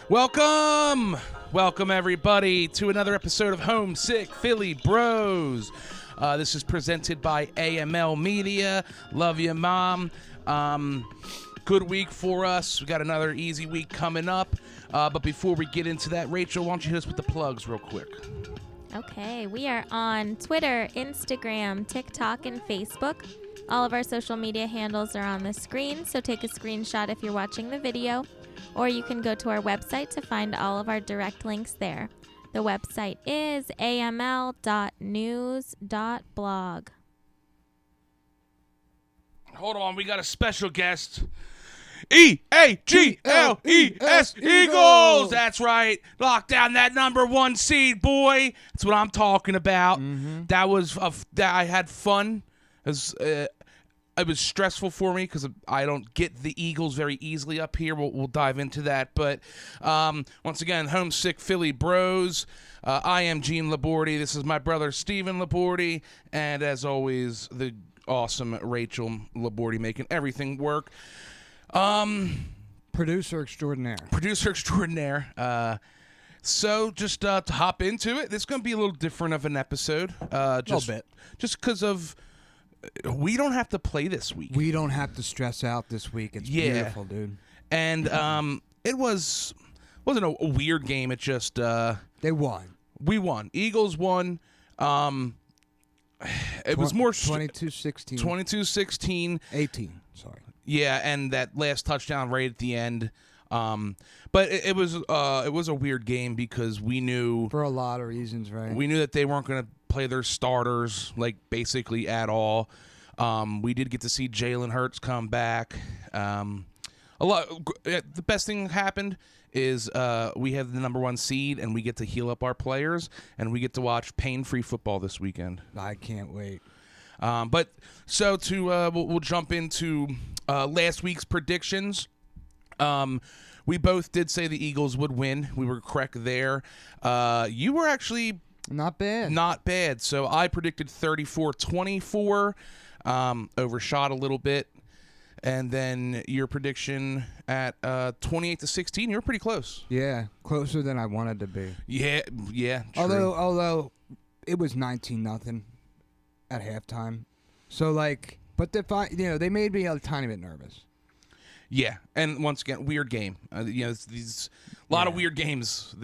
Welcome everybody to another episode of Homesick Philly Bros. This is presented by AML Media. Love you, Mom. Good week for us. We got another easy week coming up. But before we get into that, Rachel, why don't you hit us with the plugs real quick? Okay, we are on Twitter, Instagram, TikTok, and Facebook. All of our social media handles are on the screen, so take a screenshot if you're watching the video, or you can go to our website to find all of our direct links there. The website is aml.news.blog. Hold on, we got a special guest. E-A-G-L-E-S, Eagles! That's right. Lock down that number one seed, boy. That's what I'm talking about. That was, I had fun. It was stressful for me because I don't get the Eagles very easily up here. We'll dive into that. But once again, Homesick Philly Bros. I am Gene Labordi. This is my brother, Stephen Labordi. And as always, the awesome Rachel Labordi making everything work. Producer extraordinaire. So just to hop into it, this is going to be a little different of an episode. A little bit. Just because of we don't have to play this week. We don't have to stress out this week. It's beautiful, dude. And it wasn't a weird game. It just they won. We won. Eagles won. It was more 22-16. 22-16. 18. Sorry. Yeah, and that last touchdown right at the end. But it was a weird game because we knew for a lot of reasons, right? We knew that they weren't going to play their starters like basically at all. We did get to see Jalen Hurts come back. The best thing that happened is we have the number one seed and we get to heal up our players and we get to watch pain-free football this weekend. I can't wait. But so we'll jump into last week's predictions. We both did say the Eagles would win. We were correct there. You were actually not bad. So I predicted 34-24, overshot a little bit. And then your prediction at 28-16, you were pretty close. Yeah, closer than I wanted to be. Yeah, true. Although it was 19-0 at halftime. So but they made me a tiny bit nervous. Yeah, and once again, weird game. These lot of weird games.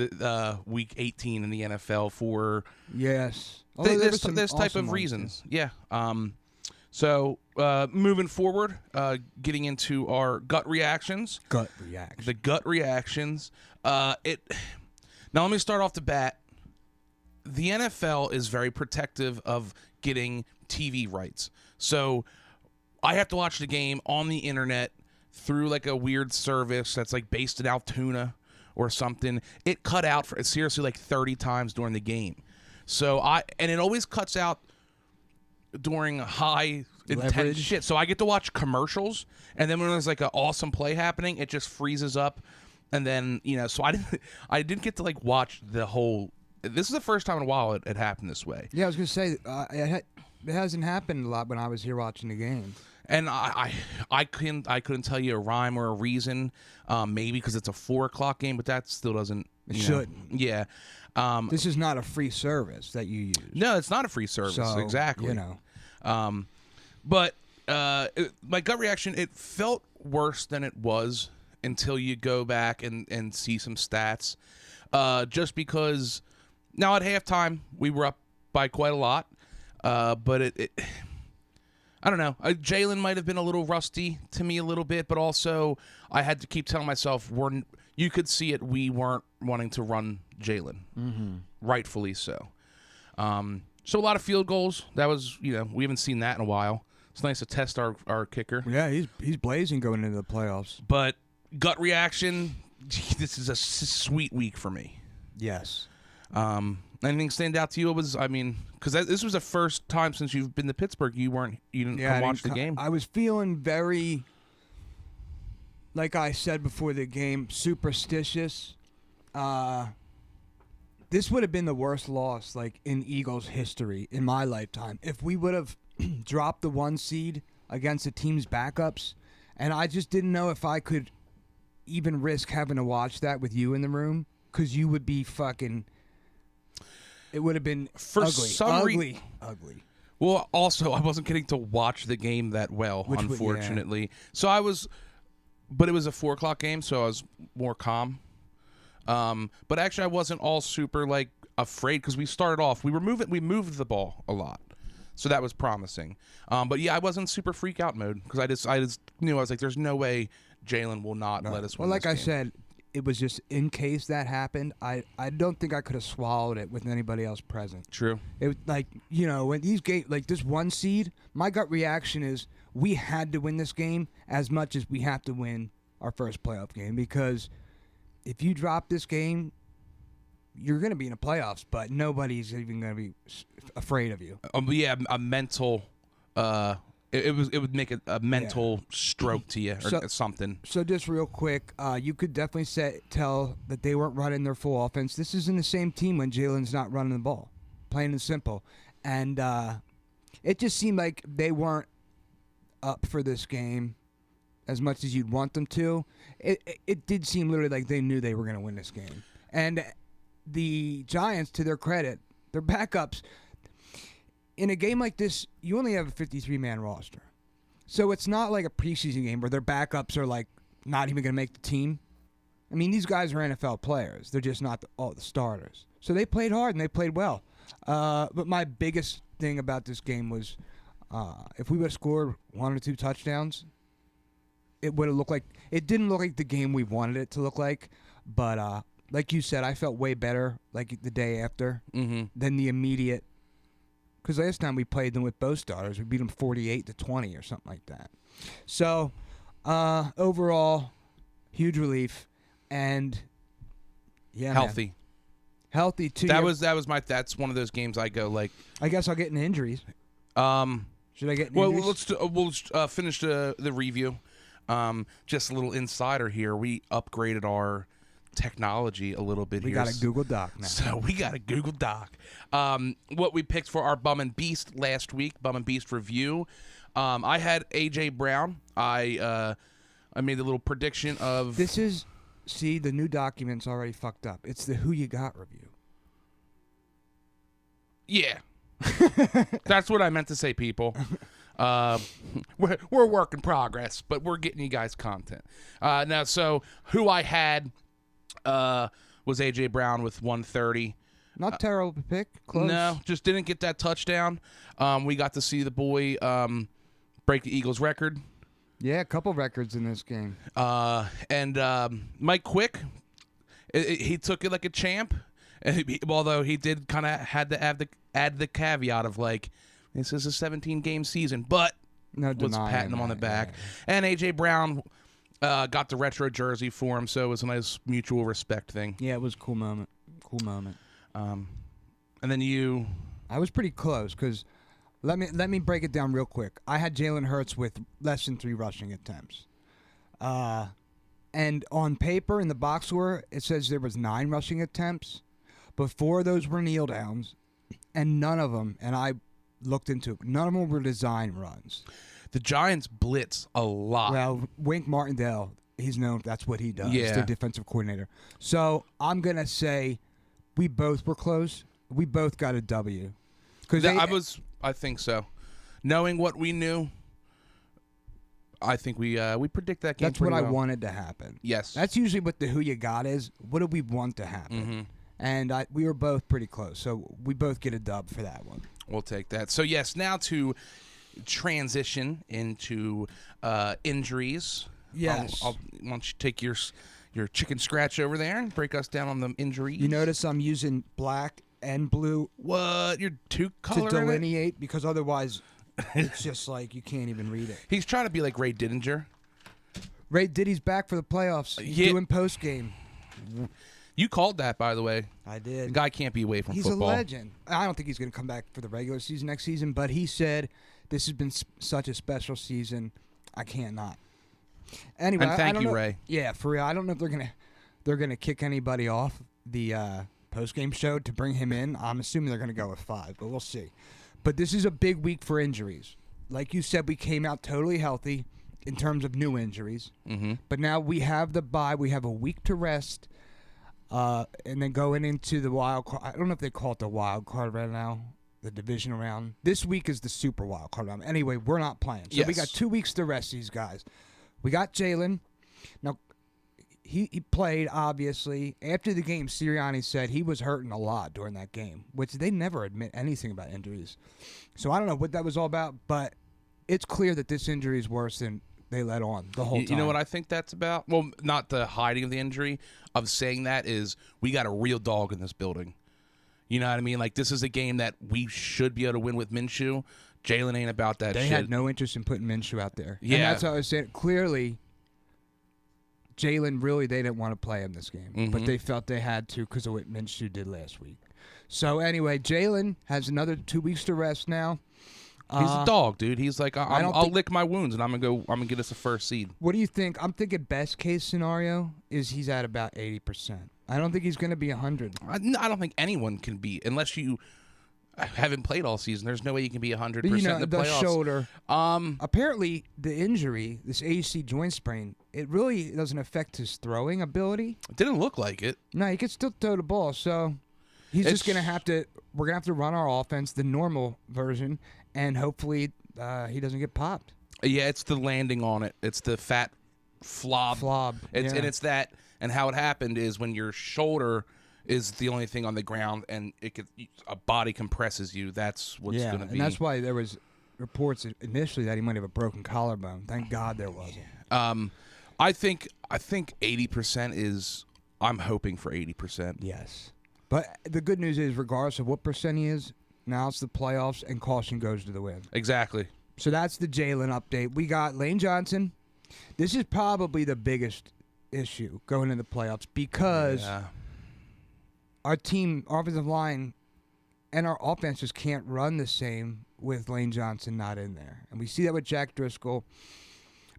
Week 18 in the NFL for this type of reasons. Yeah. So moving forward, getting into our gut reactions. The gut reactions. Now let me start off the bat. The NFL is very protective of getting TV rights. So I have to watch the game on the internet through like a weird service that's like based in Altoona or something. It cut out for seriously like 30 times during the game. So and it always cuts out during high intense shit. So I get to watch commercials, and then when there's like an awesome play happening, it just freezes up. And then, so I didn't get to like watch the whole. This is the first time in a while it happened this way. Yeah, I was gonna say it hasn't happened a lot when I was here watching the game. And I couldn't tell you a rhyme or a reason. Maybe because it's a 4:00 game, but that still doesn't. It shouldn't. Yeah. This is not a free service that you use. No, it's not a free service. So, exactly. But my gut reaction, it felt worse than it was until you go back and see some stats. Just because now at halftime we were up by quite a lot, but it I don't know. Jalen might have been a little rusty to me a little bit, but also I had to keep telling myself you could see it. We weren't wanting to run Jalen, rightfully so. So a lot of field goals. That was we haven't seen that in a while. It's nice to test our kicker. Yeah, he's blazing going into the playoffs. But gut reaction, this is a sweet week for me. Yes. Anything stand out to you? Because this was the first time since you've been to Pittsburgh you didn't come watch the game. I was feeling very, like I said before the game, superstitious. This would have been the worst loss in Eagles history in my lifetime if we would have dropped the 1 seed against the team's backups, and I just didn't know if I could even risk having to watch that with you in the room because you would be fucking. It would have been ugly. Well, also, I wasn't getting to watch the game that well, unfortunately. Yeah. So I was, but it was a 4 o'clock game, so I was more calm. But actually, I wasn't all super like afraid because we started off. We moved the ball a lot, so that was promising. But yeah, I wasn't super freak out mode because I just knew I was like, there's no way Jalen will not let us win. Well, like this I game. said, it was just in case that happened. I don't think I could have swallowed it with anybody else present. True. It was like, you know, when these games, like this 1 seed, my gut reaction is we had to win this game as much as we have to win our first playoff game because if you drop this game, you're going to be in the playoffs, but nobody's even going to be afraid of you. Yeah, a mental. It would make a mental stroke to you or something. So just real quick, you could definitely tell that they weren't running their full offense. This isn't the same team when Jalen's not running the ball, plain and simple. And it just seemed like they weren't up for this game as much as you'd want them to. It did seem literally like they knew they were going to win this game. And the Giants, to their credit, their backups. In a game like this, you only have a 53-man roster. So it's not like a preseason game where their backups are like not even going to make the team. I mean, these guys are NFL players. They're just not all the starters. So they played hard and they played well. But my biggest thing about this game was if we would have scored 1 or 2 touchdowns, it would have looked like – it didn't look like the game we wanted it to look like. But like you said, I felt way better like the day after than the immediate – because last time we played them with both starters, we beat them 48-20 or something like that. So, overall, huge relief, and yeah, healthy, man. Healthy too. That's one of those games I go like. I guess I'll get into injuries. Should I get? Well, injuries? we'll finish the review. Just a little insider here. We upgraded our technology a little bit. We got a Google Doc now. So we got a Google Doc. What we picked for our Bum and Beast last week, Bum and Beast review. I had AJ Brown. I made a little prediction of the new document's already fucked up. It's the Who You Got review. Yeah. That's what I meant to say, people. We're a work in progress, but we're getting you guys content. Now, so who I had was AJ Brown with 130. Not terrible pick. Close. No, just didn't get that touchdown. We got to see the boy break the Eagles record. Yeah, a couple records in this game. And Mike Quick, he took it like a champ. Although he did kind of had to add the caveat of like, this is a 17-game season, but was patting him on the back. Yeah. And AJ Brown got the retro jersey for him, so it was a nice mutual respect thing. Yeah, it was a cool moment. And then you... I was pretty close, because let me break it down real quick. I had Jalen Hurts with less than 3 rushing attempts. And on paper, in the box score, it says there was 9 rushing attempts, but 4 of those were kneel downs, and none of them, and I looked into it, none of them were design runs. The Giants blitz a lot. Well, Wink Martindale, he's known, that's what he does. Yeah. He's the defensive coordinator. So I'm going to say we both were close. We both got a W. I think so. Knowing what we knew, I think we predict that game. That's what well. I wanted to happen. Yes. That's usually what the Who You Got is. What do we want to happen? Mm-hmm. And we were both pretty close. So we both get a dub for that one. We'll take that. So, yes, now to transition into injuries. Yes. Why don't you take your chicken scratch over there and break us down on the injuries? You notice I'm using black and blue. What? You're two color to delineate because otherwise it's just like you can't even read it. He's trying to be like Ray Didinger. Ray Diddy's back for the playoffs. He's doing post game. You called that, by the way. I did. The guy can't be away from football. He's a legend. I don't think he's going to come back for the regular season next season, but he said this has been such a special season. I can't not. Anyway, and thank you, Ray. Yeah, for real. I don't know if they're gonna kick anybody off the post game show to bring him in. I'm assuming they're gonna go with 5, but we'll see. But this is a big week for injuries. Like you said, we came out totally healthy, in terms of new injuries. Mm-hmm. But now we have the bye. We have a week to rest. And then going into the wild card. I don't know if they call it the wild card right now, the division round. This week is the super wild card round. Anyway, we're not playing. So we got 2 weeks to rest these guys. We got Jalen. Now, he played, obviously. After the game, Sirianni said he was hurting a lot during that game, which they never admit anything about injuries. So I don't know what that was all about, but it's clear that this injury is worse than they let on the whole time. You know what I think that's about? Well, not the hiding of the injury. Of saying that is we got a real dog in this building. You know what I mean? Like, this is a game that we should be able to win with Minshew. Jalen ain't about that shit. They had no interest in putting Minshew out there. Yeah. And that's how I was saying. Clearly, Jalen, really, they didn't want to play him this game. Mm-hmm. But they felt they had to because of what Minshew did last week. So, anyway, Jalen has another 2 weeks to rest now. He's a dog, dude. He's like, I'll lick my wounds, and I'm gonna get us a first seed. What do you think? I'm thinking best case scenario is he's at about 80%. I don't think he's going to be 100. I don't think anyone can be, unless you haven't played all season. There's no way you can be 100% in the playoffs. Shoulder. Apparently, the injury, this AC joint sprain, it really doesn't affect his throwing ability. It didn't look like it. No, he can still throw the ball. So he's just going to have to. We're going to have to run our offense, the normal version, and hopefully he doesn't get popped. Yeah, it's the landing on it. It's the fat flob. And it's that. And how it happened is when your shoulder is the only thing on the ground and a body compresses you, that's what's going to be. And that's why there was reports initially that he might have a broken collarbone. Thank God there wasn't. I think 80% is. I'm hoping for 80%. Yes. But the good news is, regardless of what percent he is, now it's the playoffs and caution goes to the win. Exactly. So that's the Jalen update. We got Lane Johnson. This is probably the biggest issue going into the playoffs because our team, our offensive line, and our offense just can't run the same with Lane Johnson not in there. And we see that with Jack Driscoll.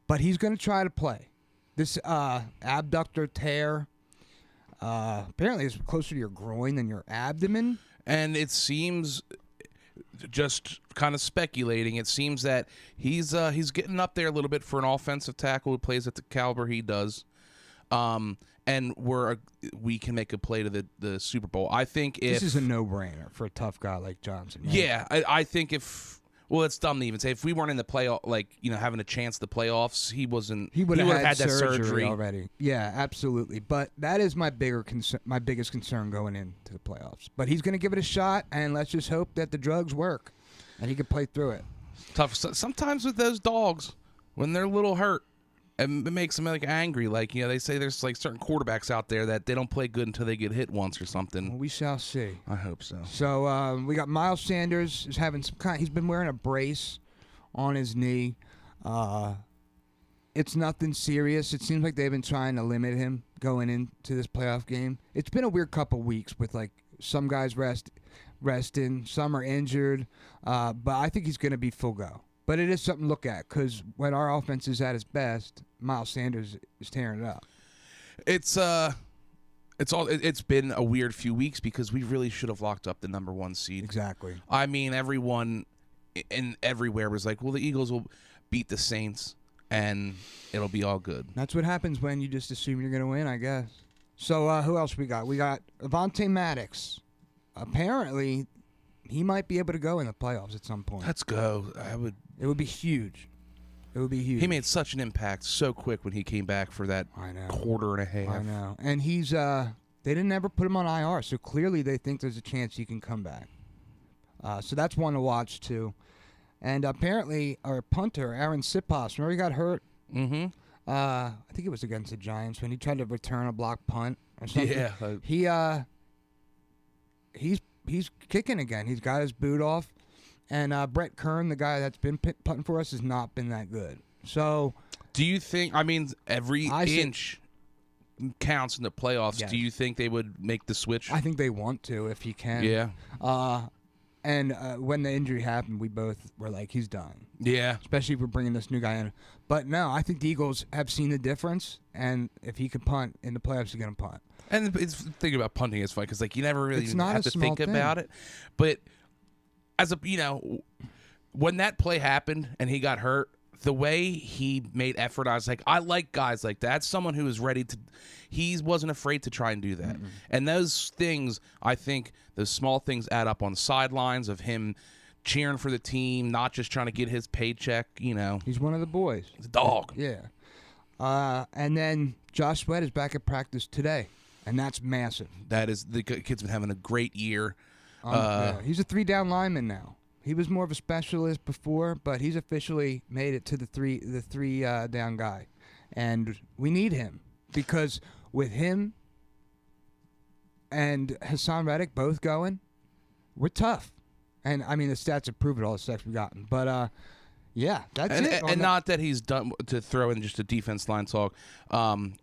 But he's going to try to play. This abductor tear apparently is closer to your groin than your abdomen. And it seems, just kind of speculating, it seems that he's getting up there a little bit for an offensive tackle who plays at the caliber he does. And we can make a play to the Super Bowl. I think this is a no-brainer for a tough guy like Johnson. Right? Yeah, I think it's dumb to even say if we weren't in the playoff, having a chance at the playoffs, he would have had that surgery already. Yeah, absolutely. But that is my biggest concern going into the playoffs. But he's going to give it a shot, and let's just hope that the drugs work and he can play through it. Tough. Sometimes with those dogs, when they're a little hurt, it makes them angry. They say there's certain quarterbacks out there that they don't play good until they get hit once or something. Well, we shall see. I hope so. So we got Miles Sanders is having he's been wearing a brace on his knee. It's nothing serious. It seems like they've been trying to limit him going into this playoff game. It's been a weird couple weeks with some guys resting, some are injured, but I think he's going to be full go. But it is something to look at because when our offense is at its best, Miles Sanders is tearing it up. It's been a weird few weeks because we really should have locked up the number 1 seed. Exactly. I mean, everyone and everywhere was like, well, the Eagles will beat the Saints and it'll be all good. That's what happens when you just assume you're going to win, I guess. So who else we got? We got Avonte Maddox. Apparently, he might be able to go in the playoffs at some point. Let's go. It would be huge. It would be huge. He made such an impact so quick when he came back for that quarter and a half. I know. And he's they didn't ever put him on IR, so clearly they think there's a chance he can come back. So that's one to watch too. And apparently our punter, Aaron Siposs, remember he got hurt? Mm-hmm. I think it was against the Giants when he tried to return a block punt or something. Yeah. He's kicking again. He's got his boot off. And Brett Kern, the guy that's been punting for us, has not been that good. So, do you think? I mean, every inch counts in the playoffs. Yes. Do you think they would make the switch? I think they want to if he can. Yeah. And when the injury happened, we both were like, he's done. Yeah. Especially if we're bringing this new guy in. But no, I think the Eagles have seen the difference, and if he can punt in the playoffs, he's going to punt. And it's thinking about punting is fun because you never really have to think thing. about it. But as when that play happened and he got hurt, the way he made effort, I was like, I like guys like that. That's someone who is ready to. He wasn't afraid to try and do that. And those things, I think, those small things add up on the sidelines of him cheering for the team, not just trying to get his paycheck. He's one of the boys. He's a dog. Yeah. And then Josh Sweat is back at practice today, and that's massive. That is, the kid's been having a great year. He's a 3-down lineman now. He was more of a specialist before, but he's officially made it to the three down guy, and we need him because with him and Hassan Reddick both going, we're tough. And I mean the stats have proven all the sacks we've gotten, but yeah, that's it. And not that he's done to throw in just a defense line talk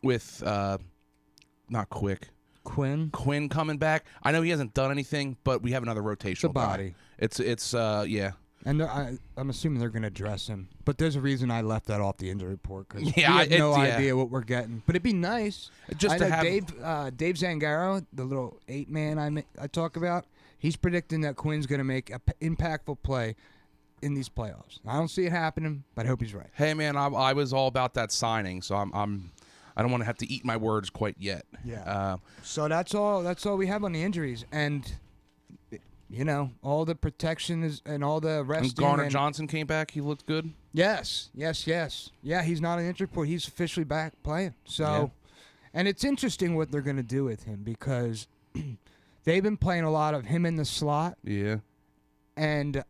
with not Quick. Quinn coming back. I know he hasn't done anything, but we have another rotational body. Guy. It's yeah. And I'm assuming they're going to dress him, but there's a reason I left that off the injury report because yeah, we have no idea what we're getting. But it'd be nice. Just to have Dave Zangaro, the little 8-man I talk about. He's predicting that Quinn's going to make an impactful play in these playoffs. I don't see it happening, but I hope he's right. Hey man, I was all about that signing, so I don't want to have to eat my words quite yet. Yeah. So that's all we have on the injuries, and all the protection is and all the resting. And Garner Johnson came back. He looked good. Yes. Yeah, he's not on the injury report. He's officially back playing. So, and it's interesting what they're going to do with him because they've been playing a lot of him in the slot. Yeah. And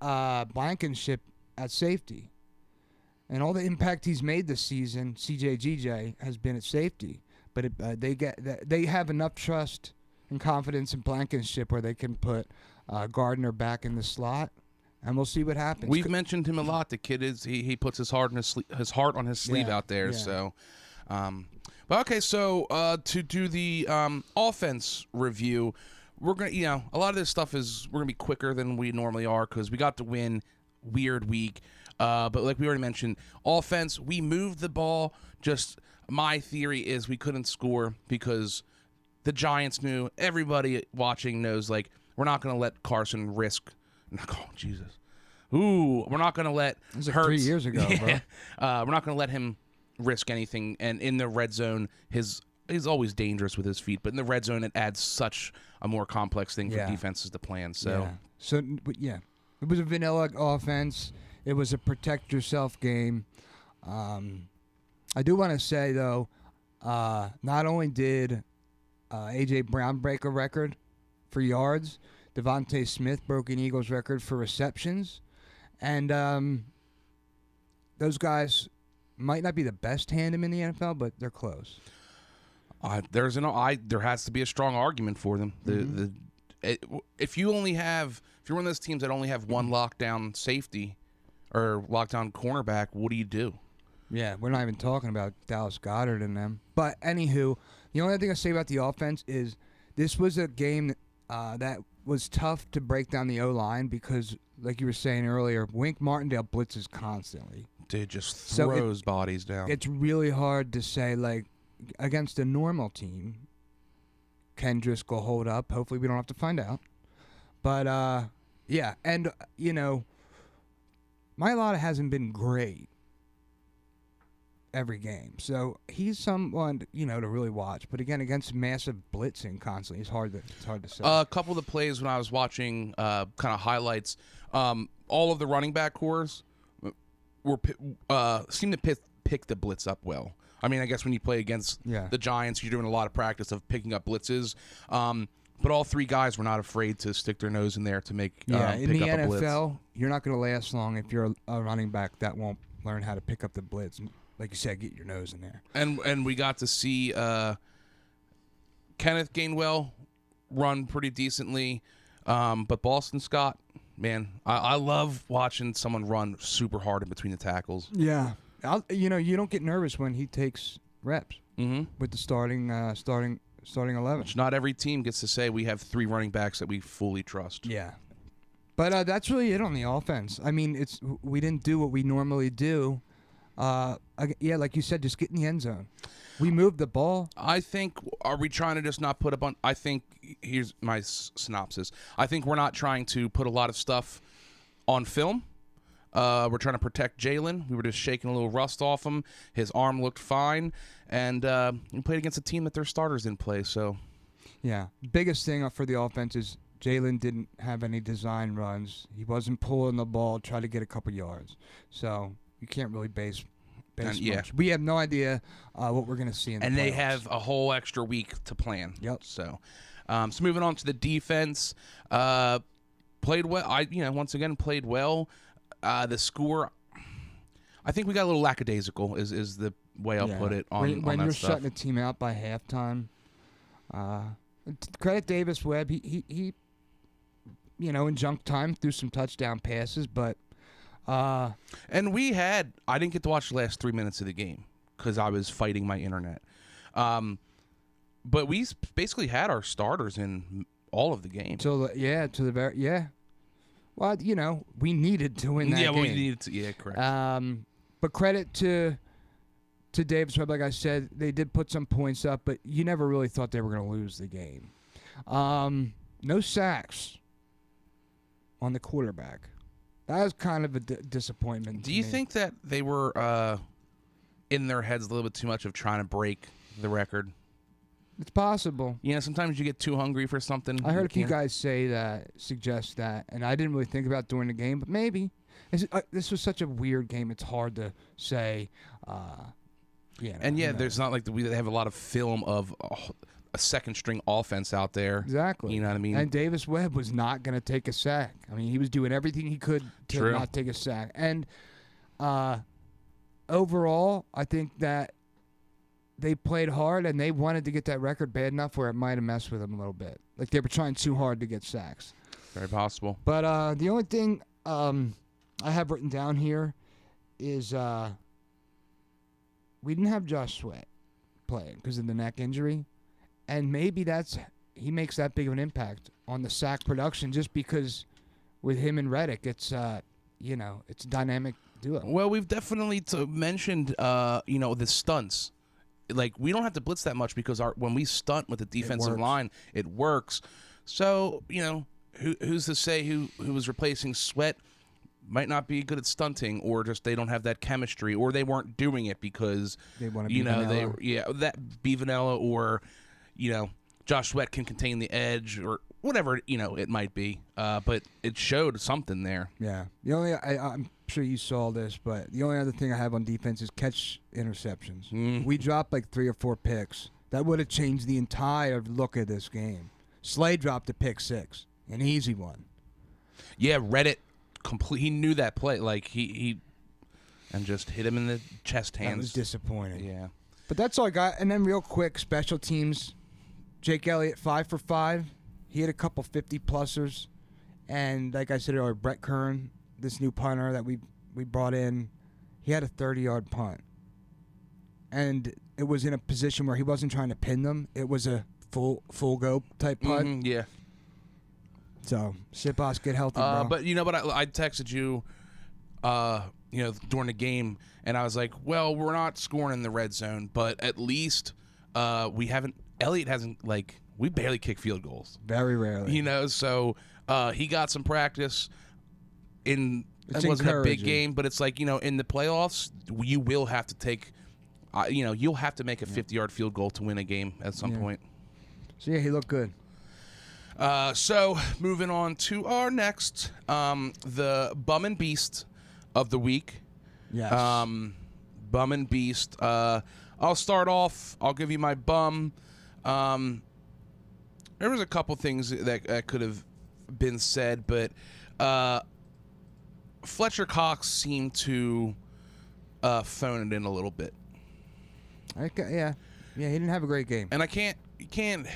Blankenship at safety. And all the impact he's made this season, CJ has been at safety. But they have enough trust and confidence in Blankenship where they can put Gardner back in the slot, and we'll see what happens. We've mentioned him a lot. The kid is he puts his heart on his sleeve out there. Yeah. So, but okay. So to do the offense review, we're gonna a lot of this stuff we're gonna be quicker than we normally are because we got to win. Weird week. But like we already mentioned, offense, we moved the ball. Just my theory is we couldn't score because the Giants knew. Everybody watching knows, like, we're not going to let Carson risk. Oh, Jesus. Ooh, we're not going to let This was Hurts. 3 years ago, bro. We're not going to let him risk anything. And in the red zone, he's always dangerous with his feet. But in the red zone, it adds such a more complex thing for defenses to plan. So, It was a vanilla offense. It was a protect yourself game. I do want to say, though, not only did A.J. Brown break a record for yards, Devontae Smith broke an Eagles record for receptions. And those guys might not be the best tandem in the NFL, but they're close. there has to be a strong argument for them. If you're one of those teams that only have one lockdown safety or lockdown cornerback, what do you do? Yeah, we're not even talking about Dallas Goedert and them. But anywho, the only thing I say about the offense is this was a game that was tough to break down the O-line because, like you were saying earlier, Wink Martindale blitzes constantly. Dude just throws bodies down. It's really hard to say, like, against a normal team, can Driscoll hold up? Hopefully we don't have to find out. But, yeah, and, Mailata hasn't been great every game. So he's someone, to really watch. But again, against massive blitzing constantly, it's hard to say. A couple of the plays when I was watching kind of highlights, all of the running back cores seem to pick the blitz up well. I mean, I guess when you play against the Giants, you're doing a lot of practice of picking up blitzes. But all three guys were not afraid to stick their nose in there to make in the pick up a blitz. NFL, you're not going to last long if you're a running back that won't learn how to pick up the blitz. Like you said, get your nose in there. And we got to see Kenneth Gainwell run pretty decently. But Boston Scott, man, I love watching someone run super hard in between the tackles. Yeah. You don't get nervous when he takes reps with the starting 11. Which not every team gets to say we have three running backs that we fully trust. Yeah. But that's really it on the offense. I mean, we didn't do what we normally do. Like you said, just get in the end zone. We moved the ball. I think, are we trying to just not put up on... I think, here's my synopsis. I think we're not trying to put a lot of stuff on film. we're trying to protect Jalen. We were just shaking a little rust off him. His arm looked fine, and we played against a team that their starters didn't play. So, yeah, biggest thing for the offense is Jalen didn't have any design runs. He wasn't pulling the ball, try to get a couple yards. So you can't really base much. We have no idea what we're going to see in the playoffs. And they have a whole extra week to plan. Yep. So moving on to the defense, played well. Once again played well. The score, I think we got a little lackadaisical. Is the way I'll put it on when that you're stuff. shutting a team out by halftime. Credit Davis Webb. He in junk time threw some touchdown passes, but. And I didn't get to watch the last 3 minutes of the game because I was fighting my internet. But we basically had our starters in all of the game. To the very. Well, we needed to win that game. Yeah, we needed to. Yeah, correct. But credit to Davis Webb, like I said, they did put some points up, but you never really thought they were going to lose the game. No sacks on the quarterback. That was kind of a disappointment. Do you think that they were in their heads a little bit too much of trying to break the record? It's possible. Sometimes you get too hungry for something. I heard a few guys suggest that, and I didn't really think about during the game, but maybe. This was such a weird game, it's hard to say. There's not like they have a lot of film of a second-string offense out there. Exactly. You know what I mean? And Davis Webb was not going to take a sack. I mean, he was doing everything he could to not take a sack. And overall, I think that they played hard, and they wanted to get that record bad enough where it might have messed with them a little bit. Like they were trying too hard to get sacks. Very possible. But the only thing I have written down here is we didn't have Josh Sweat playing because of the neck injury. And maybe he makes that big of an impact on the sack production just because with him and Reddick, it's it's a dynamic duo. Well, we've definitely mentioned the stunts. Like we don't have to blitz that much because when we stunt with the defensive line, it works. So who's to say who was replacing Sweat might not be good at stunting, or just they don't have that chemistry, or they weren't doing it because they want to be vanilla. That be vanilla, or Josh Sweat can contain the edge, or whatever it might be. But it showed something there. Yeah. The only I'm sure you saw this, but the only other thing I have on defense is catch interceptions. We dropped like 3 or 4 picks. That would have changed the entire look of this game. Slade dropped a pick 6, an easy one. Yeah, read it complete. He knew that play, like he and just hit him in the chest hands. That was disappointing. Yeah. But that's all I got. And then real quick, special teams. Jake Elliott, 5 for 5. He had a couple 50-plussers. And like I said earlier, Brett Kern, this new punter that we brought in, he had a 30-yard punt. And it was in a position where he wasn't trying to pin them. It was a full go type punt. Yeah. So, Shitboss, get healthy, bro. But I texted you, during the game, and I was like, well, we're not scoring in the red zone, but at least Elliott hasn't, we barely kick field goals. Very rarely. So he got some practice it wasn't a big game, but it's like, in the playoffs, you will have to take, you'll have to make a 50-yard field goal to win a game at some point. So, yeah, he looked good. So moving on to our next, the Bum and Beast of the week. Yes. Bum and Beast. I'll start off. I'll give you my bum. There was a couple things that could have been said, but Fletcher Cox seemed to phone it in a little bit. Yeah, he didn't have a great game. And you can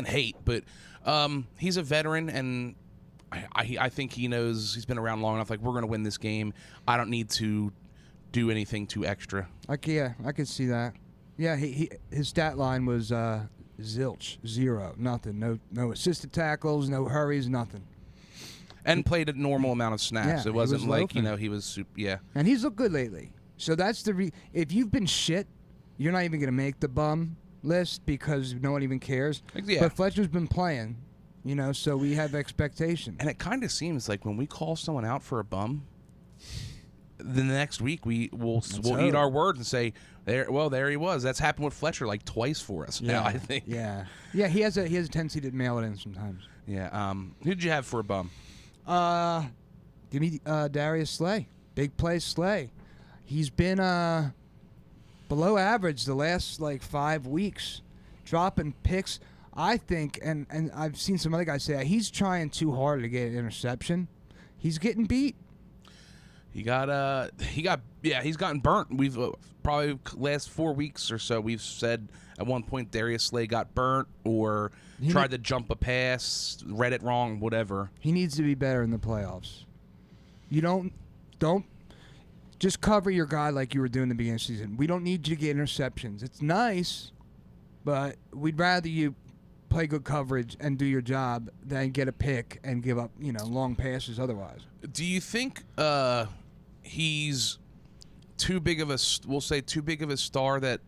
hate, but he's a veteran, and I think he knows he's been around long enough. Like, we're going to win this game. I don't need to do anything too extra. I could see that. Yeah, his stat line was zilch, 0, nothing, no assisted tackles, no hurries, nothing. And played a normal amount of snaps. Yeah, it wasn't he was like he was super. Yeah. And he's looked good lately. So that's if you've been shit, you're not even going to make the bum list because no one even cares. Yeah. But Fletcher's been playing So we have expectations. And it kind of seems like when we call someone out for a bum, the next week we'll eat our words and say, there he was. That's happened with Fletcher like twice for us now, I think. Yeah. Yeah, he has a tendency to mail it in sometimes. Yeah. Who did you have for a bum? Give me Darius Slay. Big play Slay. He's been below average the last 5 weeks, dropping picks. I think, and I've seen some other guys say that he's trying too hard to get an interception. He's getting beat. He's gotten burnt. We've probably last 4 weeks or so, we've said at one point Darius Slay got burnt or tried to jump a pass, read it wrong, whatever. He needs to be better in the playoffs. You don't just cover your guy like you were doing in the beginning of the season. We don't need you to get interceptions. It's nice, but we'd rather you play good coverage and do your job than get a pick and give up, long passes otherwise. Do you think he's too big of a star that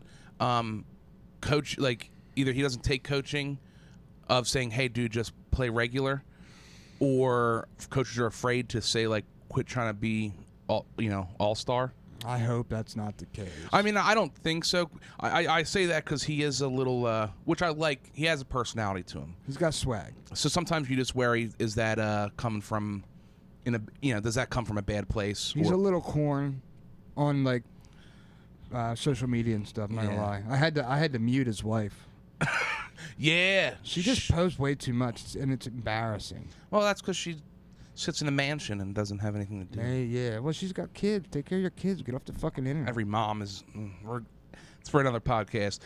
coach, either he doesn't take coaching of saying, hey, dude, just play regular, or coaches are afraid to say, quit trying to be all-star? I hope that's not the case. I mean, I don't think so. I say that because he is a little, which I like. He has a personality to him. He's got swag. So sometimes you just worry, is that coming from, does that come from a bad place? He's a little corn on social media and stuff. I'm not gonna lie. I had to mute his wife. Yeah, she just posts way too much, and it's embarrassing. Well, that's because she sits in a mansion and doesn't have anything to do. Hey, yeah. Well, she's got kids. Take care of your kids. Get off the fucking internet. Every mom is. It's for another podcast.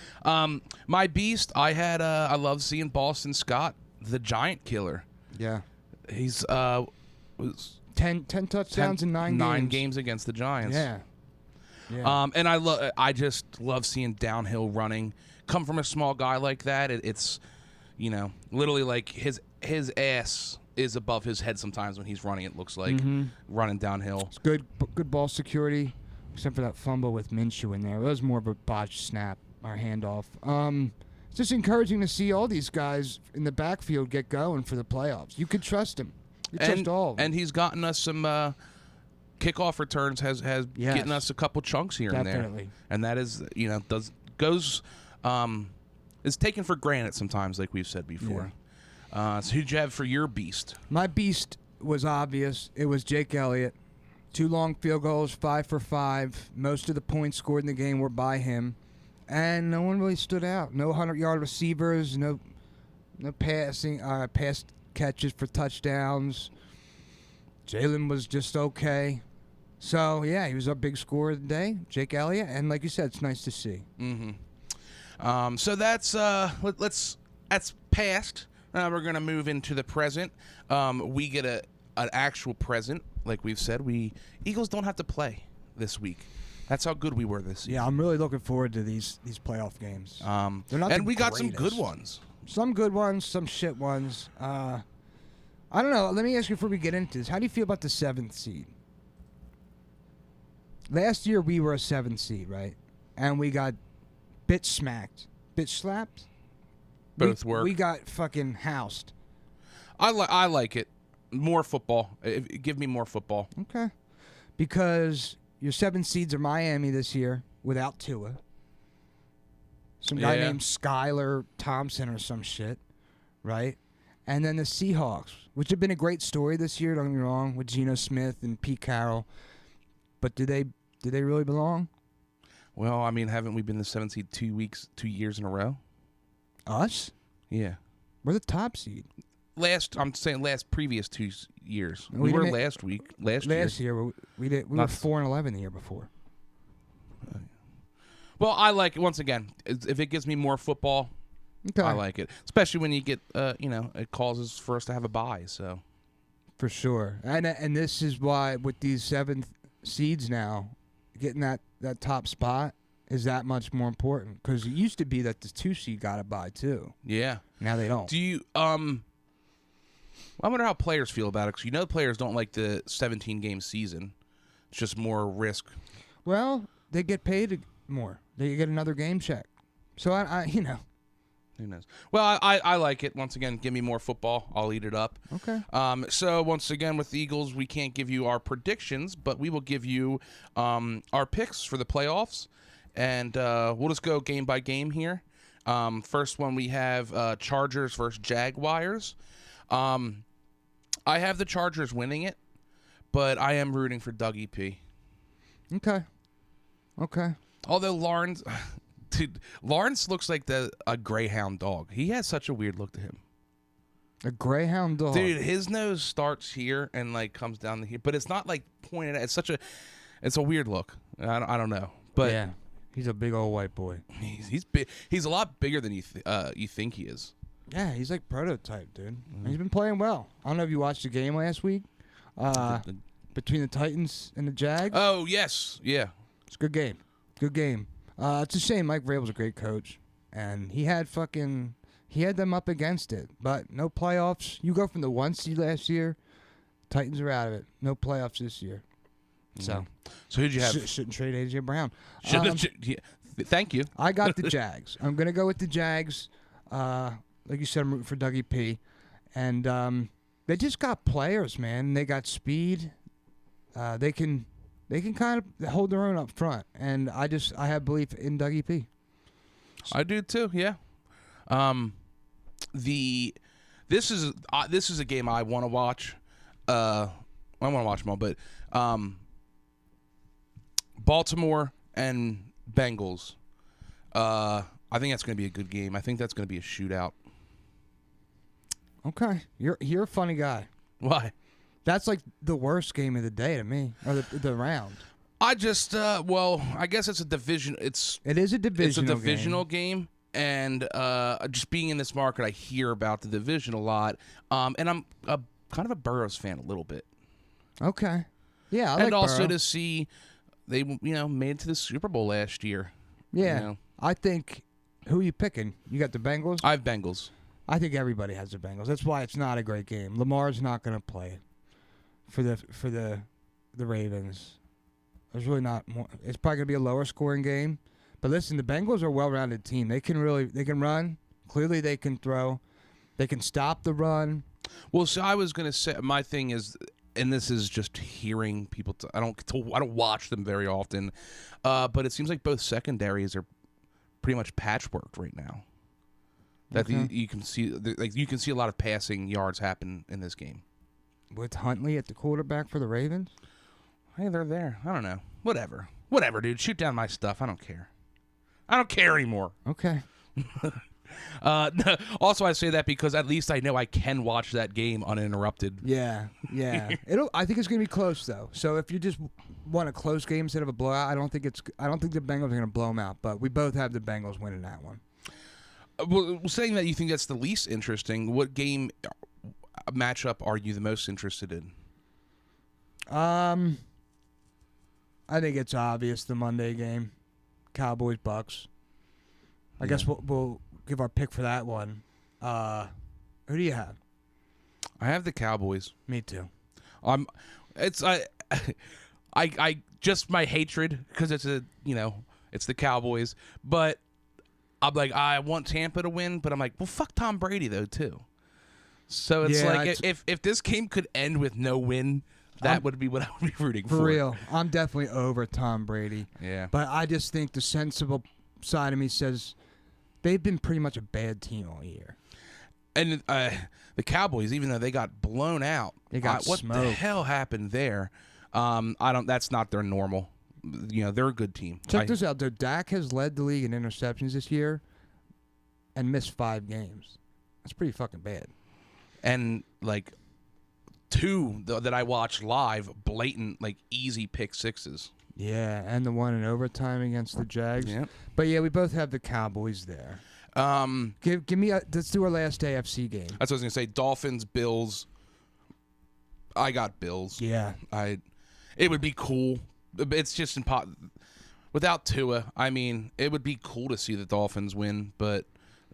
My beast. I love seeing Boston Scott, the Giant Killer. Yeah. He's was 10 touchdowns in 9 games. 9 games against the Giants. Yeah. Yeah. And I just love seeing downhill running come from a small guy like that. It's literally his ass is above his head sometimes when he's running. It looks like running downhill. It's good ball security, except for that fumble with Minshew in there. It was more of a botched snap or handoff. It's just encouraging to see all these guys in the backfield get going for the playoffs. You could trust him. You trust all of them. And he's gotten us some kickoff returns. Has getting us a couple chunks here and there. And that is is taken for granted sometimes, like we've said before. Yeah. So who'd you have for your beast? My beast was obvious. It was Jake Elliott. 2 long field goals, 5 for 5. Most of the points scored in the game were by him. And no one really stood out. No 100-yard receivers, no pass catches for touchdowns. Jalen was just okay. So, yeah, he was our big scorer of the day, Jake Elliott. And like you said, it's nice to see. Mm-hmm. So that's past. We're going to move into the present. We get an actual present. Like we've said, Eagles don't have to play this week. That's how good we were this season. Yeah, I'm really looking forward to these playoff games. They're not and we got some good ones. Some good ones, some shit ones. I don't know. Let me ask you before we get into this. How do you feel about the 7th seed? Last year we were a 7th seed, right? And we got bit slapped. Both work. We got fucking housed. I like it. More football. Give me more football. Okay. Because your 7 seeds are Miami this year without Tua. Some guy named Skylar Thompson or some shit, right? And then the Seahawks, which have been a great story this year, don't get me wrong, with Geno Smith and Pete Carroll. But do they really belong? Well, I mean, haven't we been the 7th seed 2 years in a row? Us? Yeah. We're the top seed. Previous 2 years. We were last year. We were 4-11 the year before. Well, I like it. Once again, if it gives me more football, I like it. Especially when you get, it causes for us to have a bye. So, for sure, and this is why with these 7th seeds now, getting that top spot is that much more important, because it used to be that the 2 seed got a bye too. Yeah. Now they don't. Do you I wonder how players feel about it, because players don't like the 17-game season. It's just more risk. Well, they get paid more. They get another game check. So I Who knows? Well, I like it. Once again, give me more football. I'll eat it up. Okay. So once again, with the Eagles, we can't give you our predictions, but we will give you our picks for the playoffs, and we'll just go game by game here. First one we have Chargers versus Jaguars. I have the Chargers winning it, but I am rooting for Dougie P. Okay. Although Lawrence looks like a greyhound dog. He has such a weird look to him. A greyhound dog. Dude, his nose starts here and like comes down to here, but it's not like pointed at. It's a weird look. I don't know, but yeah, he's a big old white boy. He's big. He's a lot bigger than you think he is. Yeah, he's like prototype, dude. He's been playing well. I don't know if you watched the game last week, between the Titans and the Jags. Oh yes, yeah. It's a good game. Good game. It's a shame Mike Vrabel's a great coach, and he had them up against it, but no playoffs. You go from the 1 seed last year, Titans are out of it. No playoffs this year. So who'd you have? Shouldn't trade AJ Brown. Thank you. I got the Jags. I'm gonna go with the Jags. Like you said, I'm rooting for Dougie P. And they just got players, man. They got speed. They can kind of hold their own up front. And I have belief in Dougie P. I do too. Yeah. This is a game I want to watch. I want to watch them all, but Baltimore and Bengals. I think that's going to be a good game. I think that's going to be a shootout. Okay, you're a funny guy. Why? That's like the worst game of the day to me, or the round. I just I guess it's a division. It is a divisional game. And just being in this market, I hear about the division a lot. And I'm kind of a Burrows fan a little bit. Okay. Yeah, and also to see they made it to the Super Bowl last year. Yeah. I think, who are you picking? You got the Bengals? I have Bengals. I think everybody has the Bengals. That's why it's not a great game. Lamar's not going to play for the Ravens. There's really not more. It's probably going to be a lower scoring game. But listen, the Bengals are a well-rounded team. They can run. Clearly, they can throw. They can stop the run. Well, so I was going to say, my thing is, and this is just hearing people. I don't watch them very often, but it seems like both secondaries are pretty much patchworked right now. That you can see, you can see a lot of passing yards happen in this game. With Huntley at the quarterback for the Ravens? Hey, they're there. I don't know. Whatever, dude. Shoot down my stuff. I don't care. I don't care anymore. Okay. Also, I say that because at least I know I can watch that game uninterrupted. Yeah. I think it's going to be close though. So if you just want a close game instead of a blowout, I don't think the Bengals are going to blow them out. But we both have the Bengals winning that one. Well, saying that you think that's the least interesting, what game matchup are you the most interested in? I think it's obvious, the Monday game, Cowboys-Bucks. I guess we'll give our pick for that one. Who do you have? I have the Cowboys. Me too. I just my hatred because it's the Cowboys, but I'm like, I want Tampa to win, but I'm like, well, fuck Tom Brady though too. So it's if this game could end with no win, that would be what I would be rooting for. For real, I'm definitely over Tom Brady. Yeah, but I just think the sensible side of me says they've been pretty much a bad team all year. And the Cowboys, even though they got blown out, they got what smoked. The hell happened there? That's not their normal. They're a good team. Check this out, though. Dak has led the league in interceptions this year and missed 5 games. That's pretty fucking bad. And, like, 2 that I watched live, blatant, like, easy pick sixes. Yeah, and the one in overtime against the Jags. Yeah. But, yeah, we both have the Cowboys there. Give me let's do our last AFC game. That's what I was going to say. Dolphins, Bills. I got Bills. Yeah. It would be cool. It's just without Tua. I mean, it would be cool to see the Dolphins win, but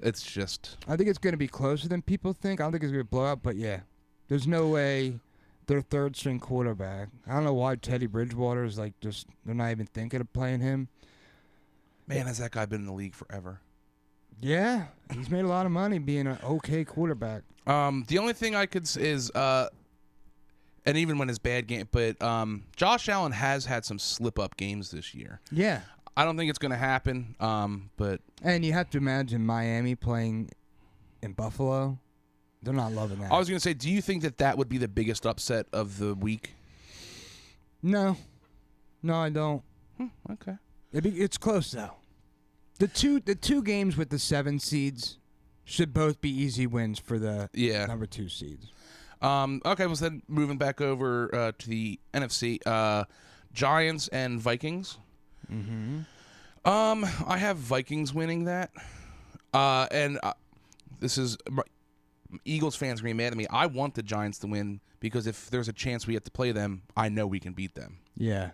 it's just. I think it's going to be closer than people think. I don't think it's going to blow out, but yeah, there's no way their third string quarterback. I don't know why Teddy Bridgewater is like they're not even thinking of playing him. Man, has that guy been in the league forever? Yeah, he's made a lot of money being an okay quarterback. The only thing I could is and even when his bad game, but Josh Allen has had some slip-up games this year. Yeah. I don't think it's going to happen, but... And you have to imagine Miami playing in Buffalo. They're not loving that. I was going to say, do you think that would be the biggest upset of the week? No. No, I don't. Okay. It's close, though. The two games with the 7 seeds should both be easy wins for the number 2 seeds. Okay, well, then moving back over to the NFC, Giants and Vikings. Mm-hmm. I have Vikings winning that. And this is... Eagles fans are going to be mad at me. I want the Giants to win because if there's a chance we have to play them, I know we can beat them. Yeah.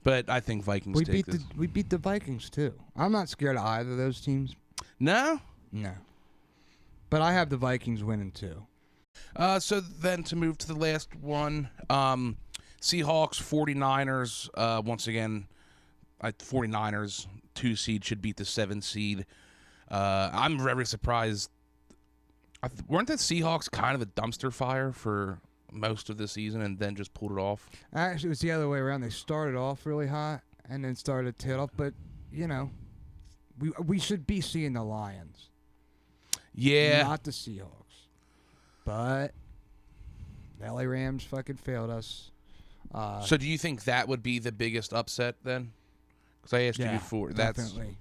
But I think Vikings take this. We beat the Vikings, too. I'm not scared of either of those teams. No? No. But I have the Vikings winning, too. So then to move to the last one, Seahawks, 49ers, once again, 49ers, 2 seed should beat the 7 seed. I'm very surprised. Weren't the Seahawks kind of a dumpster fire for most of the season and then just pulled it off? Actually, it was the other way around. They started off really hot and then started to tail off. But, we should be seeing the Lions. Yeah. Not the Seahawks. But the LA Rams fucking failed us. So do you think that would be the biggest upset then? Because I asked you before. Definitely.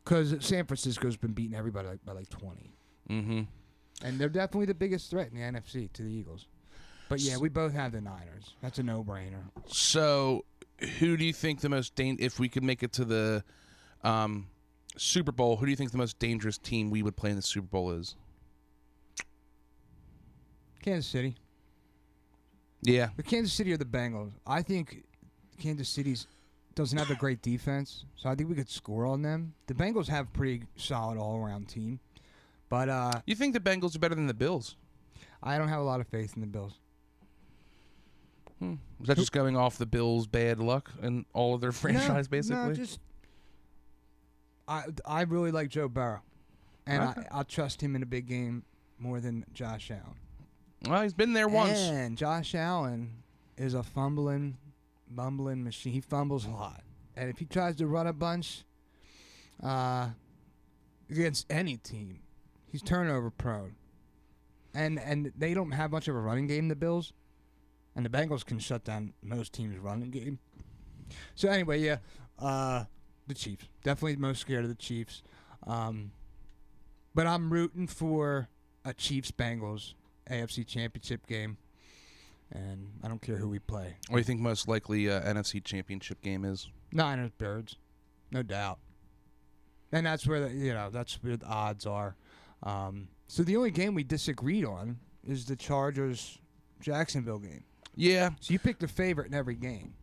Because San Francisco's been beating everybody by like 20. Mm-hmm. And they're definitely the biggest threat in the NFC to the Eagles. But, yeah, we both have the Niners. That's a no-brainer. So who do you think the most if we could make it to the Super Bowl, who do you think the most dangerous team we would play in the Super Bowl is? Kansas City. Yeah. The Kansas City or the Bengals. I think Kansas City doesn't have a great defense, so I think we could score on them. The Bengals have a pretty solid all-around team. But you think the Bengals are better than the Bills? I don't have a lot of faith in the Bills. Was that just going off the Bills' bad luck and all of their franchise, basically? No, just I really like Joe Burrow, and Okay. I'll trust him in a big game more than Josh Allen. Well, he's been there once. And Josh Allen is a bumbling machine. He fumbles a lot, and if he tries to run a bunch against any team, he's turnover prone. And they don't have much of a running game, the Bills. And the Bengals can shut down most teams' running game. So anyway, the Chiefs. Definitely most scared of the Chiefs. But I'm rooting for a Chiefs-Bengals AFC Championship game. And I don't care who we play. What do you think most likely NFC Championship game is? Niners, Birds. No doubt. And that's where that's where the odds are. So the only game we disagreed on is the Chargers-Jacksonville game. Yeah. So you picked a favorite in every game.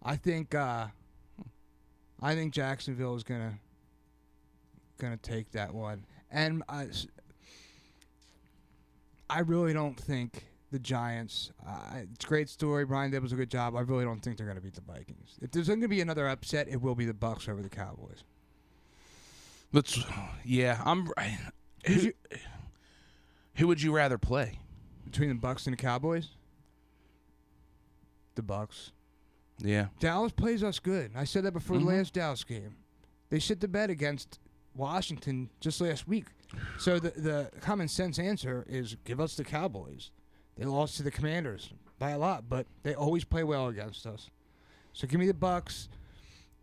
I think Jacksonville is gonna take that one, and I really don't think the Giants. It's a great story. Brian Daboll's a good job. I really don't think they're gonna beat the Vikings. If there's gonna be another upset, it will be the Bucs over the Cowboys. Who would you rather play between the Bucs and the Cowboys? The Bucs. Yeah. Dallas plays us good. I said that before the last Dallas game. They shit the bed against Washington just last week. So the common sense answer is give us the Cowboys. They lost to the Commanders by a lot, but they always play well against us. So give me the Bucs.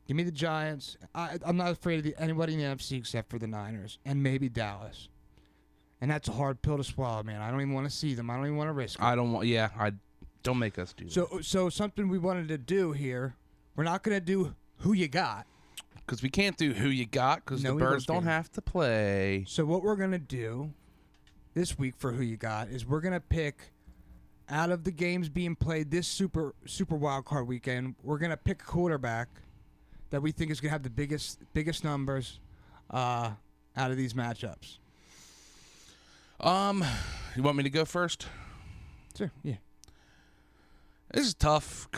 Give me the Giants. I'm not afraid of anybody in the NFC except for the Niners and maybe Dallas. And that's a hard pill to swallow, man. I don't even want to see them. I don't even want to risk it. Don't make us do that. So something we wanted to do here, we're not going to do who you got. Because we can't do who you got because the Birds don't have to play. So what we're going to do this week for who you got is we're going to pick out of the games being played this super wild card weekend, we're going to pick a quarterback that we think is going to have the biggest numbers out of these matchups. You want me to go first? Sure, yeah. This is tough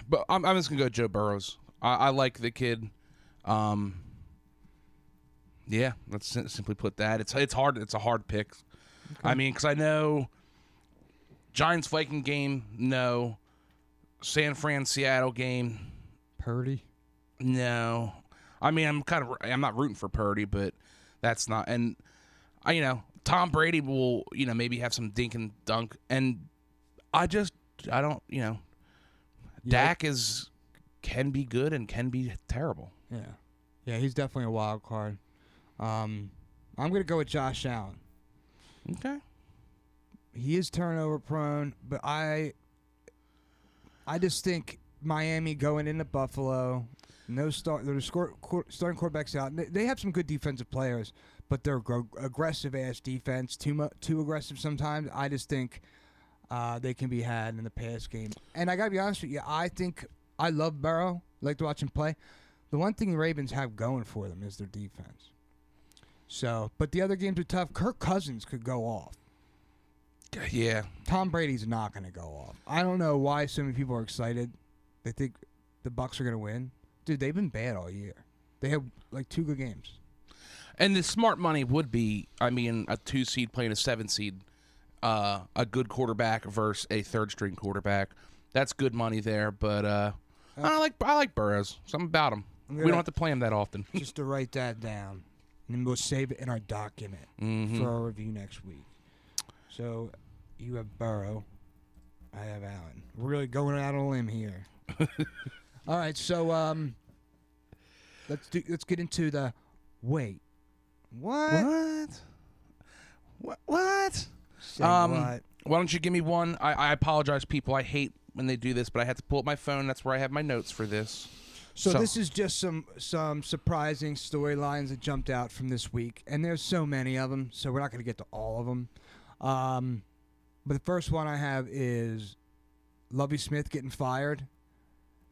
but I'm just gonna go Joe Burrows. I like the kid. Yeah, let's simply put that. It's hard. It's a hard pick. Okay. I mean, because I know Giants-Viking game, no. San Fran-Seattle game. Purdy? No. I mean, I'm not rooting for Purdy, but that's not. And, Tom Brady will, maybe have some dink and dunk. And I don't, Dak can be good and can be terrible. Yeah. Yeah, he's definitely a wild card. I'm going to go with Josh Allen. Okay. He is turnover prone, but I just think Miami going into Buffalo, starting quarterbacks out. They have some good defensive players, but they're aggressive ass defense, too aggressive sometimes. I just think they can be had in the pass game. And I got to be honest with you, I love Burrow. I like to watch him play. The one thing the Ravens have going for them is their defense. So, but the other games are tough. Kirk Cousins could go off. Yeah. Tom Brady's not going to go off. I don't know why so many people are excited. They think the Bucs are going to win. Dude, they've been bad all year. They have like 2 good games. And the smart money would be, a 2 seed playing a 7 seed, a good quarterback versus a 3rd-string quarterback. That's good money there. But I like Burrows. Something about him. We don't have to play him that often. Just to write that down, and then we'll save it in our document for our review next week. So you have Burrow. I have Allen. We're really going out on a limb here. All right, so let's get into the wait. What? What? Say what? Why don't you give me one? I apologize, people. I hate when they do this, but I had to pull up my phone. That's where I have my notes for this. So this is just some surprising storylines that jumped out from this week, and there's so many of them, so we're not going to get to all of them. But the first one I have is Lovie Smith getting fired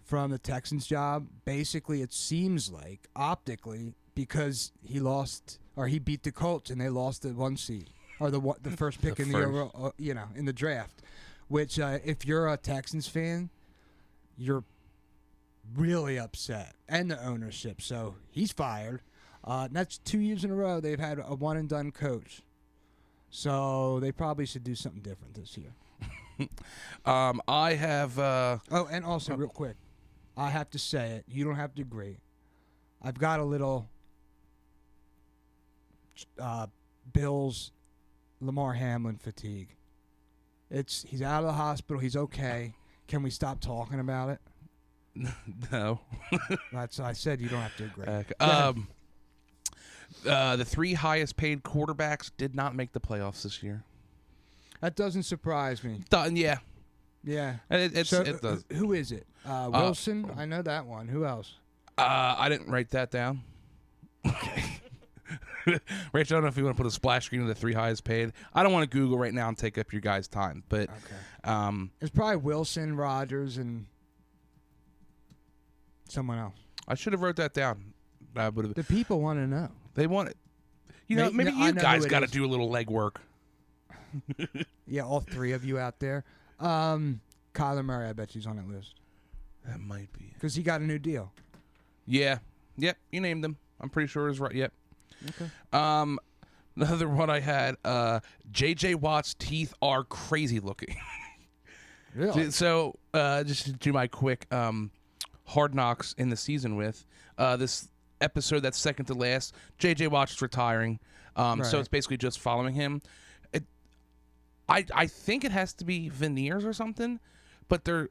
from the Texans job. Basically, it seems like optically because he beat the Colts and they lost the 1 seed or the first pick in the draft. Which if you're a Texans fan, you're really upset, and the ownership. So he's fired. That's 2 years in a row they've had a one-and-done coach. So they probably should do something different this year. I have... and also, real quick, I have to say it. You don't have to agree. I've got a little Bills Lamar Hamlin fatigue. He's out of the hospital. He's okay. Can we stop talking about it? No. I said you don't have to agree. The 3 highest paid quarterbacks did not make the playoffs this year. That doesn't surprise me. Yeah. Yeah. It does. Who is it? Wilson? I know that one. Who else? I didn't write that down. Okay. Rachel, I don't know if you want to put a splash screen of the 3 highest paid. I don't want to Google right now and take up your guys' time. But it's probably Wilson, Rodgers, and someone else. I should have wrote that down. The people want to know. They want it. Maybe you guys got to do a little legwork. Yeah, all 3 of you out there. Kyler Murray, I bet he's on that list. That might be. Because he got a new deal. Yeah. Yep, you named him. I'm pretty sure it's right. Yep. Okay. Another one I had, J.J. Watt's teeth are crazy looking. Really? So, just to do my quick Hard Knocks in the season with, this episode that's second to last, J.J. Watt's retiring. Right. So it's basically just following him. I think it has to be veneers or something, but go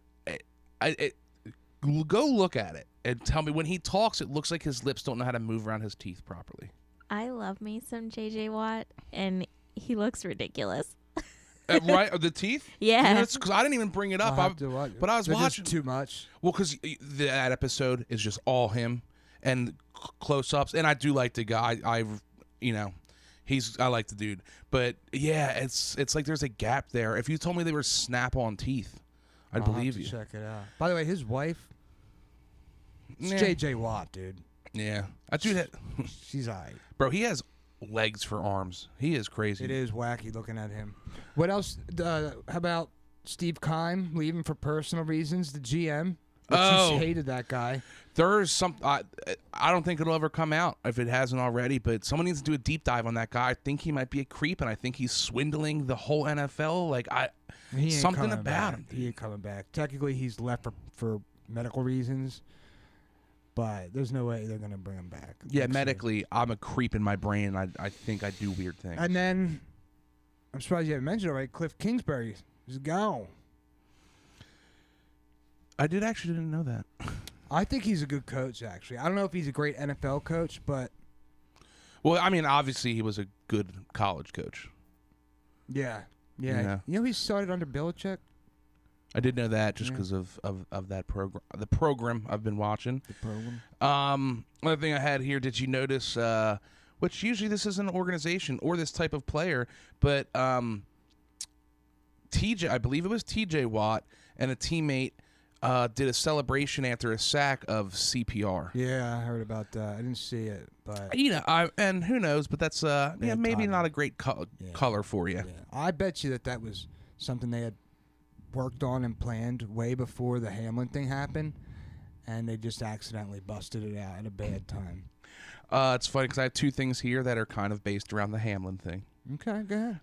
look at it and tell me when he talks, it looks like his lips don't know how to move around his teeth properly. I love me some J.J. Watt, and he looks ridiculous. Right? The teeth? Yeah. Because I didn't even bring it up. But I was watching. Too much. Well, because that episode is just all him and close-ups. And I do like the guy. I like the dude. But, yeah, it's like there's a gap there. If you told me they were snap-on teeth, I'd believe you. Check it out. By the way, his wife, it's J.J. Watt, dude. Yeah. That dude she's all right. Bro, he has legs for arms. He is crazy. It is wacky looking at him. What else? How about Steve Keim leaving for personal reasons? The GM. She's hated that guy. There's some. I don't think it'll ever come out if it hasn't already. But someone needs to do a deep dive on that guy. I think he might be a creep, and I think he's swindling the whole NFL. Like something about him. He ain't coming back. Technically, he's left for medical reasons, but there's no way they're gonna bring him back. Yeah, medically, I'm a creep in my brain. I think I do weird things. And then I'm surprised you haven't mentioned it already. Cliff Kingsbury is gone. I didn't know that. I think he's a good coach, actually. I don't know if he's a great NFL coach, but... Well, I mean, obviously he was a good college coach. Yeah. You know he started under Belichick? I did know that just because of that program. The program I've been watching. The program. Another thing I had here, did you notice, which usually this is an organization or this type of player, but TJ, I believe it was TJ Watt and a teammate did a celebration after a sack of CPR. Yeah, I heard about that. I didn't see it, but and who knows? But that's maybe not a great color for you. Yeah. I bet you that was something they had worked on and planned way before the Hamlin thing happened, and they just accidentally busted it out at a bad time. It's funny because I have two things here that are kind of based around the Hamlin thing. Okay, go ahead.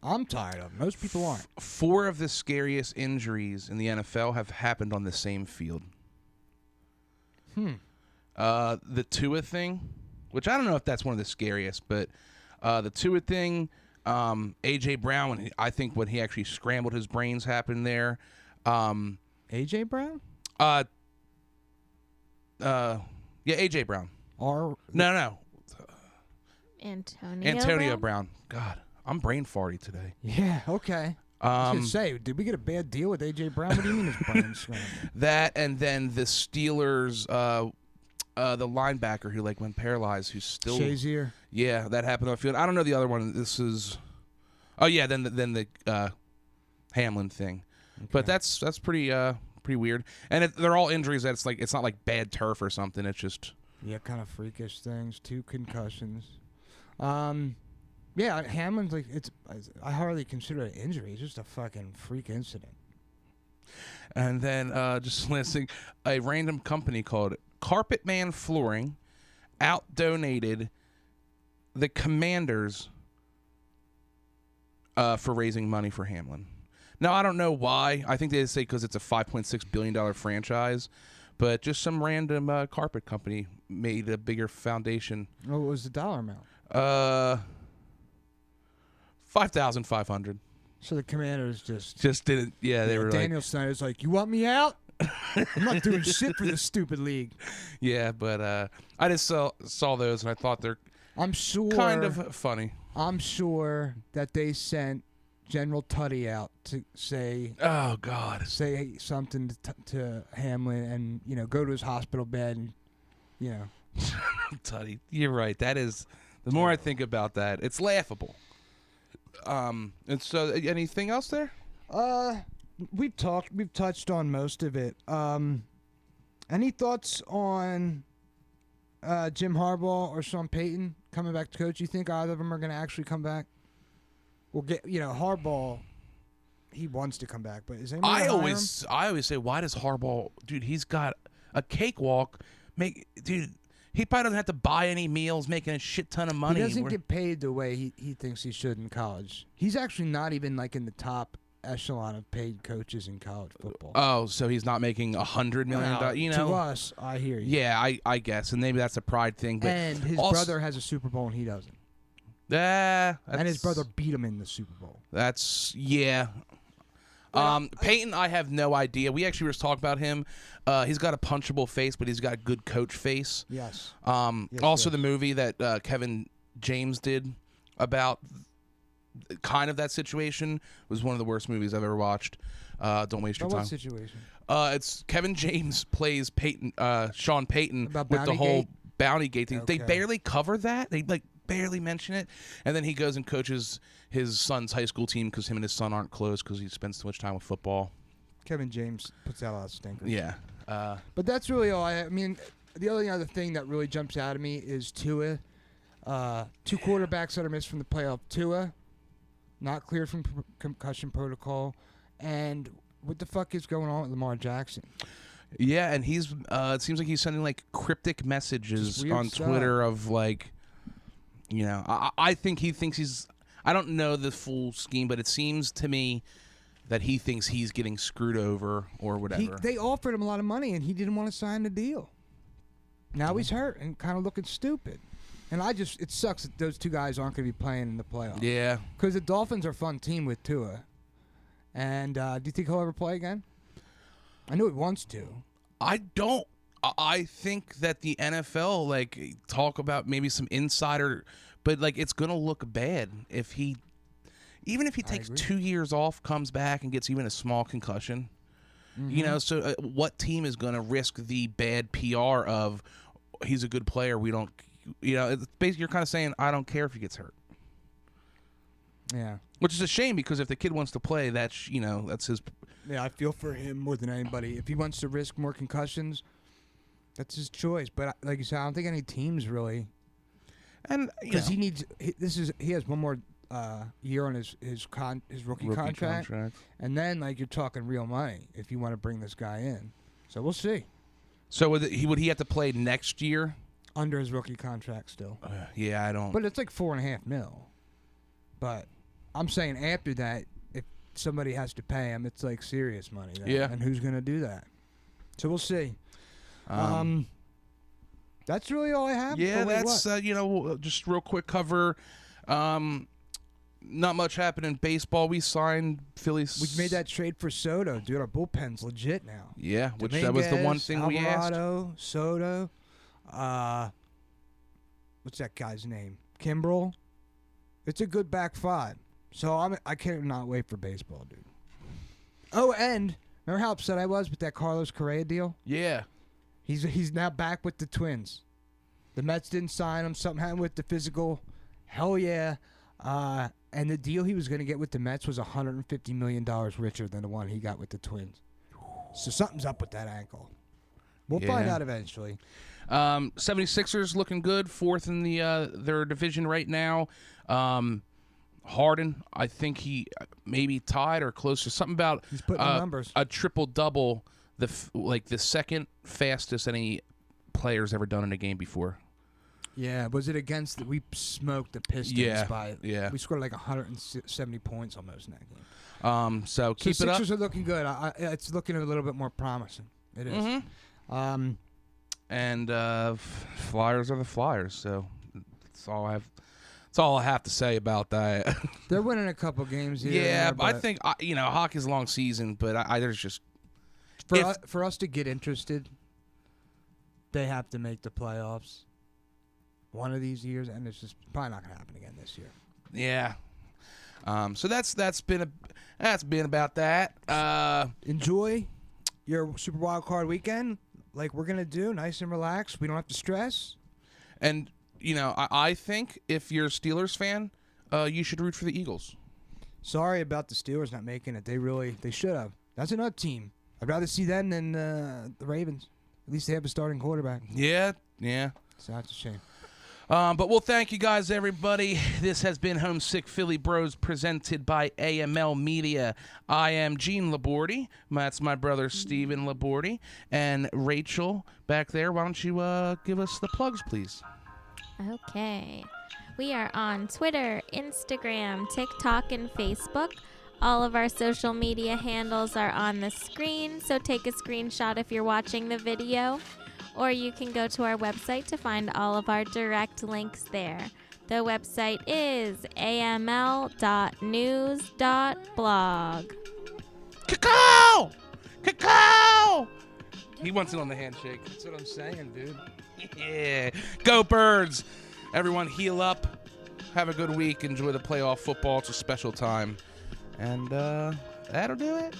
I'm tired of them. Most people aren't. 4 of the scariest injuries in the NFL have happened on the same field. The Tua thing, which I don't know if that's one of the scariest, but the Tua thing, A.J. Brown, I think when he actually scrambled his brains happened there. A.J. Brown? Yeah, A.J. Brown. No. Antonio Brown. God. I'm brain farty today. Yeah, okay. I was going to say, did we get a bad deal with A.J. Brown? What do you mean his brain's scrambled? That, and then the Steelers, the linebacker who went paralyzed, who's still... Shazier? Yeah, that happened on the field. I don't know the other one. This is... Oh, yeah, then the Hamlin thing. Okay. But that's pretty weird. And they're all injuries that it's not like bad turf or something. It's just... Yeah, kind of freakish things. 2 concussions. Yeah, Hamlin's I hardly consider it an injury. It's just a fucking freak incident. And then just listing a random company called Carpet Man Flooring out-donated the Commanders for raising money for Hamlin. Now, I don't know why. I think they say because it's a $5.6 billion franchise, but just some random carpet company made a bigger foundation. What was the dollar amount? $5,500. So the Commanders just didn't. Yeah, they were. Daniel Snyder's like, "You want me out? I'm not doing shit for this stupid league." Yeah, but I just saw those and I thought they're. I'm sure. Kind of funny. I'm sure that they sent General Tutty out to say. Oh God. Say something to Hamlin and go to his hospital bed and Tutty, you're right. That is. The more I think about that, it's laughable. And so, anything else there? We've touched on most of it. Any thoughts on Jim Harbaugh or Sean Payton coming back to coach? You think either of them are going to actually come back? We'll get Harbaugh. He wants to come back, but is anybody? I always say, why does Harbaugh, dude? He's got a cakewalk. He probably doesn't have to buy any meals, making a shit ton of money. He doesn't get paid the way he thinks he should in college. He's actually not even in the top echelon of paid coaches in college football. Oh, so he's not making $100 million. To us, I hear you. Yeah, I guess, and maybe that's a pride thing. But and his brother has a Super Bowl and he doesn't. And his brother beat him in the Super Bowl. Peyton, I have no idea. We actually were talking about him. He's got a punchable face, but he's got a good coach face. Yes. The movie that Kevin James did about kind of that situation was one of the worst movies I've ever watched. Don't waste your time. What situation? It's Kevin James plays Sean Payton about with the whole Bounty Gate thing. Okay. They barely cover that. They barely mention it, and then he goes and coaches his son's high school team because him and his son aren't close because he spends so much time with football. Kevin James puts out a lot of stinkers. Yeah. But that's really all. I mean, the only other thing that really jumps out at me is Tua. 2 quarterbacks that are missed from the playoff. Tua, not cleared from concussion protocol. And what the fuck is going on with Lamar Jackson? Yeah, and he's it seems like he's sending like cryptic messages on Twitter of like, you know, I think he thinks he's. I don't know the full scheme, but it seems to me that he thinks he's getting screwed over or whatever. They offered him a lot of money, and he didn't want to sign the deal. Now he's hurt and kind of looking stupid. And it sucks that those two guys aren't going to be playing in the playoffs. Yeah. Because the Dolphins are a fun team with Tua. And do you think he'll ever play again? I know he wants to. I don't. I think that the NFL, like, talk about maybe some insider, but, like, it's going to look bad if he, even if he takes 2 years off, comes back and gets even a small concussion. Mm-hmm. You know, so what team is going to risk the bad PR of he's a good player, we don't, you know, it's basically you're kind of saying, I don't care if he gets hurt. Yeah. Which is a shame because if the kid wants to play, that's, you know, that's his. Yeah, I feel for him more than anybody. If he wants to risk more concussions, that's his choice. But like you said, I don't think any teams really. And because he has one more year on his rookie contract, and then like you're talking real money if you want to bring this guy in. So we'll see. So would he have to play next year under his rookie contract still? Yeah, I don't. But it's like $4.5 million. But I'm saying after that, if somebody has to pay him, it's like serious money. Then. Yeah. And who's going to do that? So we'll see. That's really all I have. Yeah, that's you know, just real quick cover. Not much happened in baseball. We signed Phillies. We made that trade for Soto, dude. Our bullpen's legit now. Yeah, which that was the one thing we asked. Alvarado, Soto, what's that guy's name? Kimbrel. It's a good back five. So I cannot wait for baseball, dude. Oh, and remember how upset I was with that Carlos Correa deal? Yeah. He's now back with the Twins. The Mets didn't sign him. Something happened with the physical. Hell yeah. And the deal he was going to get with the Mets was $150 million richer than the one he got with the Twins. So something's up with that ankle. We'll find out eventually. 76ers looking good. Fourth in their division right now. Harden, I think he maybe tied or close to something about he's putting numbers. A triple-double, the second fastest any player's ever done in a game before. Yeah, was it against we smoked the Pistons by we scored like 170 points almost in that game. So keep it up. Sixers are looking good. It's looking a little bit more promising. It is. Mm-hmm. And Flyers are the Flyers, so that's all I have. That's all I have to say about that. They're winning a couple games here. Yeah, but I think hockey's a long season, but there's just for us to get interested, they have to make the playoffs one of these years, and it's just probably not going to happen again this year. Yeah. So that's been about that. Enjoy your Super Wild Card weekend, like we're gonna do, nice and relaxed. We don't have to stress. And I think if you're a Steelers fan, you should root for the Eagles. Sorry about the Steelers not making it. They should have. That's another team. I'd rather see them than the Ravens. At least they have a starting quarterback. Yeah. So that's a shame. But we'll thank you guys, everybody. This has been Homesick Philly Bros presented by AML Media. I am Gene Labordi. That's my brother Steven Labordi. And Rachel back there, why don't you give us the plugs, please? Okay. We are on Twitter, Instagram, TikTok, and Facebook. All of our social media handles are on the screen, so take a screenshot if you're watching the video. Or you can go to our website to find all of our direct links there. The website is aml.news.blog. Cacao! Cacao! He wants it on the handshake. That's what I'm saying, dude. Yeah. Go Birds! Everyone heal up. Have a good week. Enjoy the playoff football. It's a special time. And that'll do it.